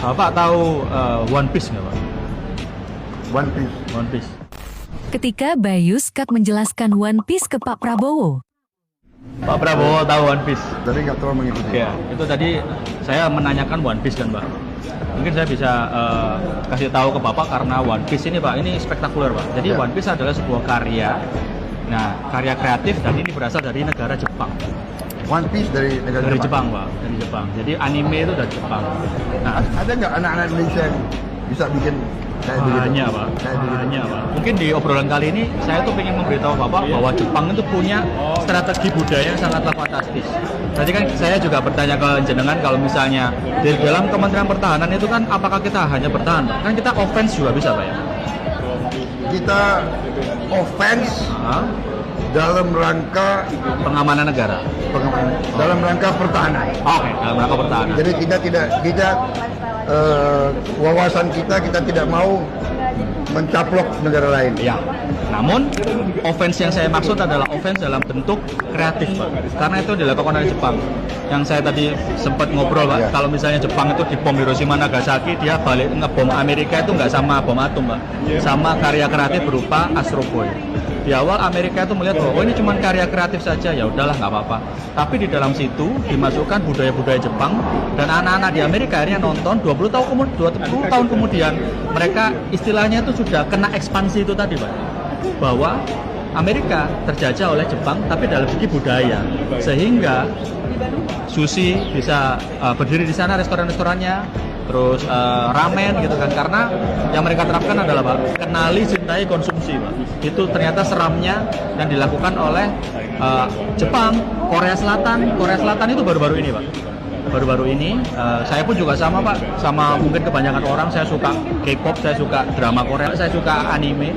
Bapak tahu One Piece nggak, Pak? One Piece. One Piece. Ketika Bayu Skak menjelaskan One Piece ke Pak Prabowo. Pak Prabowo tahu One Piece? Jadi nggak terlalu mengikuti. Ya, itu tadi saya menanyakan One Piece kan, Pak. Mungkin saya bisa kasih tahu ke Bapak karena One Piece ini, Pak, ini spektakuler, Pak. Jadi Ya. One Piece adalah sebuah karya. Nah, karya kreatif dan ini berasal dari negara Jepang. One Piece dari negara Dari Jepang, Pak. Dari Jepang. Jadi anime itu dari Jepang. Nah, Ada nggak anak-anak Indonesia yang bisa bikin kayak begitu? banyak, Pak. Kayak begitu. Banyak, Pak. Mungkin di obrolan kali ini saya tuh ingin memberitahu Bapak bahwa Jepang itu punya strategi budaya yang sangatlah fantastis. Tadi kan saya juga bertanya ke jenengan kalau misalnya di dalam Kementerian Pertahanan itu kan apakah kita hanya bertahan, Pak? Kan kita offense juga bisa, Pak, ya? Kita offense Hah? dalam rangka Pengamanan negara. dalam rangka pertahanan. Oke, dalam rangka pertahanan. Jadi kita wawasan kita tidak mau mencaplok negara lain. Ya. Namun offense yang saya maksud adalah offense dalam bentuk kreatif, Pak. Karena itu dilakukan oleh Jepang. Yang saya tadi sempat ngobrol, Pak, Ya. kalau misalnya Jepang itu dibom Hiroshima Nagasaki, dia balik ngebom Amerika itu nggak sama bom atom, Pak. Sama karya kreatif berupa Astro Boy. Di awal Amerika itu melihat bahwa ini cuma karya kreatif saja, ya udahlah nggak apa-apa. Tapi di dalam situ dimasukkan budaya-budaya Jepang dan anak-anak di Amerika akhirnya nonton 20 tahun kemudian mereka istilahnya itu sudah kena ekspansi itu tadi, Pak. Bahwa Amerika terjajah oleh Jepang tapi dalam segi budaya. Sehingga sushi bisa berdiri di sana, restoran-restorannya, terus ramen gitu kan, karena yang mereka terapkan adalah, Pak, kenali, cintai, konsumsi, Pak. Itu ternyata seramnya dan dilakukan oleh Jepang. Korea Selatan itu baru-baru ini, Pak. Baru-baru ini saya pun juga sama, Pak, sama mungkin kebanyakan orang. Saya suka K-pop, saya suka drama Korea, saya suka anime.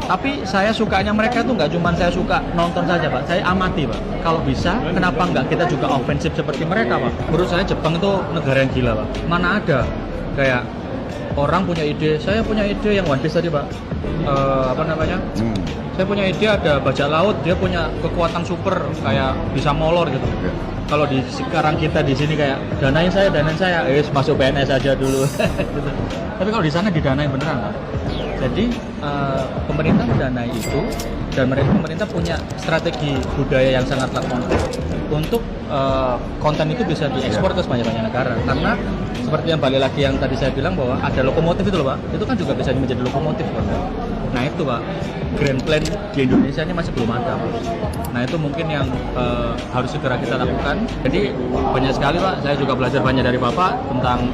Tapi saya sukanya mereka tuh nggak cuma saya suka nonton saja, Pak. Saya amati, Pak. Kalau bisa, kenapa nggak kita juga ofensif seperti mereka, Pak? Menurut saya Jepang itu negara yang gila, Pak. Mana ada kayak orang punya ide, saya punya ide yang One Piece tadi, Pak. Apa namanya? Saya punya ide ada bajak laut, dia punya kekuatan super kayak bisa molor gitu. Kalau di sekarang kita di sini kayak danain saya, masuk PNS aja dulu. Gitu. Tapi kalau di sana didanain beneran, Pak. Jadi pemerintah mendanai itu dan pemerintah punya strategi budaya yang sangatlah konkret untuk konten itu bisa diekspor ke banyak-banyak negara. Karena seperti yang balik lagi yang tadi saya bilang bahwa ada lokomotif itu loh, Pak. Itu kan juga bisa menjadi lokomotif, Pak. Nah itu, Pak, grand plan di Indonesia ini masih belum ada, Pak. Nah itu mungkin yang harus segera kita lakukan. Jadi banyak sekali, Pak, saya juga belajar banyak dari Bapak tentang